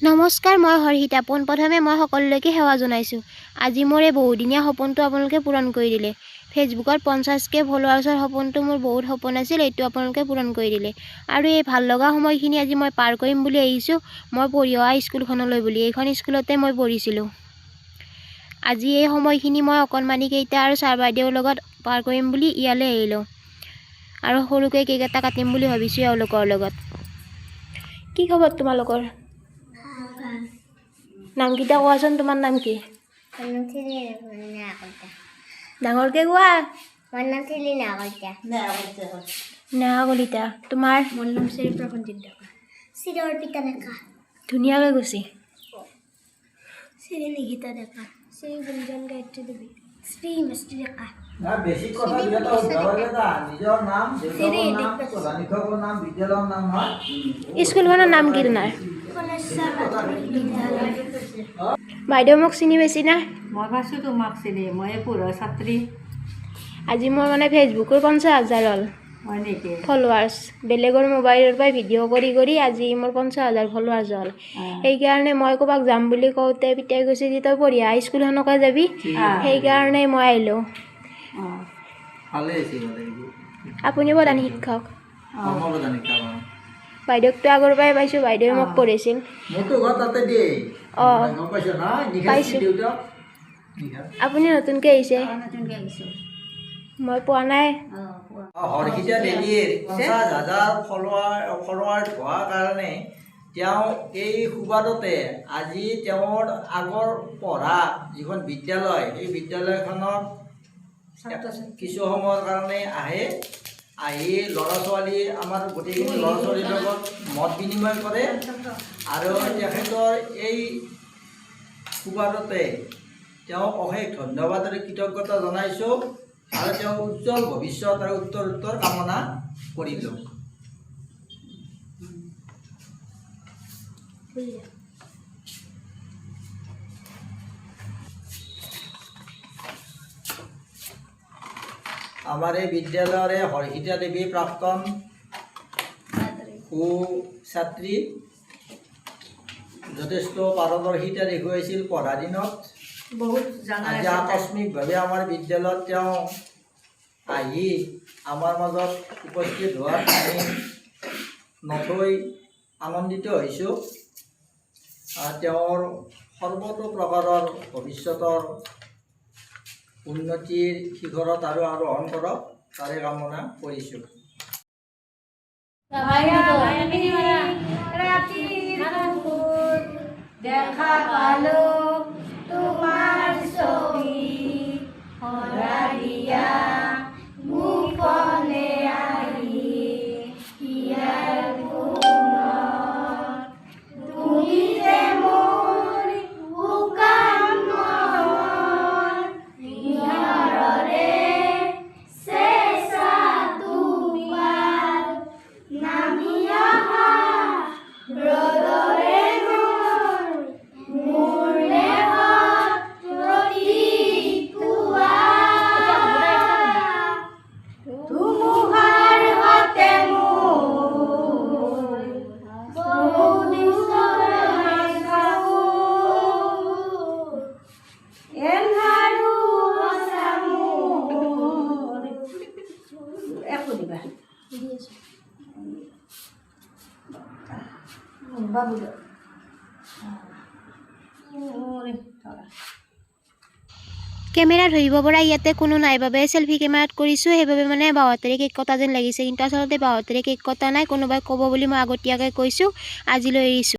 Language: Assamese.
নমস্কাৰ, মই হৰ্ষিতা। পোনপ্ৰথমে মই সকলোলৈকে সেৱা জনাইছোঁ। আজি মোৰ এই বহুদিনীয়া সপোনটো আপোনালোকে পূৰণ কৰি দিলে। ফেচবুকত 50K ফলোৱাৰ্ছৰ সপোনটো মোৰ বহুত সপোন আছিল, এইটো আপোনালোকে পূৰণ কৰি দিলে। আৰু এই ভাল লগা সময়খিনি আজি মই পাৰ কৰিম বুলি আহিছোঁ, মই পঢ়ি অহা স্কুলখনলৈ বুলি। এইখন স্কুলতে মই পঢ়িছিলোঁ। আজি এই সময়খিনি মই অকণমানি কেইটা আৰু ছাৰ বাইদেউৰ লগত পাৰ কৰিম বুলি ইয়ালৈ আহিলোঁ। আৰু সৰুকৈ কেক এটা কাটিম বুলি ভাবিছোঁ এওঁলোকৰ লগত। কি খবৰ তোমালোকৰ? নামকেইটা কোৱাচোন, তোমাৰ নাম কি? ডাঙৰকে কোৱা। নেহা কলিতা। তোমাৰ? মোৰ নাম শ্ৰী প্ৰসঞ্জিত ডেকা। শ্ৰী অৰ্পিতা ডেকা। ধুনীয়াকৈ কৈছে। শ্ৰী নিকিতা ডেকা। শ্ৰী গুঞ্জন গায়ত্ৰী দেৱী। শ্ৰী হিমাশ্ৰী ডেকা। স্কুলখনৰ নাম কি তোমাৰ? বাইদেউ মোক চিনি পাইছি না? মই পাইছোঁ তোমাক চিনি, মই পঢ়া ছাত্ৰী। আজি মোৰ মানে ফেচবুকৰ 50,000 হ'ল হয় নেকি? ফলোৱাৰ্ছ। বেলেগৰ মোবাইলৰ পৰা ভিডিঅ' কৰি কৰি আজি মোৰ 50,000 ফলোৱাৰ্ছ হ'ল। সেইকাৰণে মই ক'ৰবাক যাম বুলি কওঁতে পিতাই কৈছে যে তই পঢ়ি অহা স্কুলখনকে যাবি, সেইকাৰণে মই আহিলোঁ। আপুনি প্ৰধান শিক্ষক? বাইদেউকতো আগৰ পৰাই পাইছোঁ, বাইদেৱে মোক পঢ়াইছিল। অঁ পাইছোঁ। আপুনি নতুনকৈ আহিছে? মই পোৱা নাই। হৰ্ষিতা দেৱীৰ 50,000 ফলোৱাৰ হোৱাৰ কাৰণে তেওঁ এই সুবাদতে আজি তেওঁৰ আগৰ পঢ়া যিখন বিদ্যালয়, এই বিদ্যালয়খনত কিছু সময়ৰ কাৰণে আহি ল'ৰা ছোৱালী, আমাৰ গোটেইখিনি ল'ৰা ছোৱালীৰ লগত মত বিনিময় কৰে। আৰু তেখেতৰ এই সুবাদতে তেওঁক অশেষ ধন্যবাদ আৰু কৃতজ্ঞতা জনাইছোঁ। আৰু তেওঁ উজ্জ্বল ভৱিষ্যত আৰু উত্তৰ কামনা কৰিলোঁ। আমাৰ এই বিদ্যালয়ৰে হৰ্ষিতা দেৱী প্ৰাক্তন সু ছাত্ৰী, যথেষ্ট পাৰদৰ্শিতা দেখুৱাইছিল পঢ়া দিনত। আজি আকস্মিকভাৱে আমাৰ বিদ্যালয়ত তেওঁ আহি আমাৰ মাজত উপস্থিত হোৱাত আমি নথৈ আনন্দিত হৈছোঁ। তেওঁৰ সৰ্বতো প্ৰকাৰৰ ভৱিষ্যতৰ উন্নতিৰ শিখৰত আৰু আৰোহণ কৰক, তাৰে কামনা কৰিছোঁ। দেখা পালো তোমাৰ ছবি, হৰা দিয়া মুখলে আহি, ইয়াৰ গুণত তুমি যে মোৰ শুকান মন, নিয়ৰৰে চেঁচা তোমাৰ নামি অহা ৰ'দৰে কেমেৰা ধৰিব পৰা ইয়াতে কোনো নাই বাবে চেল্ফি কেমেৰাত কৰিছোঁ। সেইবাবে মানে বাহঁতেৰে কেক কটা যেন লাগিছে, কিন্তু আচলতে বাহঁতেৰে কেক কটা নাই। কোনোবাই ক'ব বুলি মই আগতীয়াকৈ কৈছোঁ। আজিলৈ এৰিছোঁ।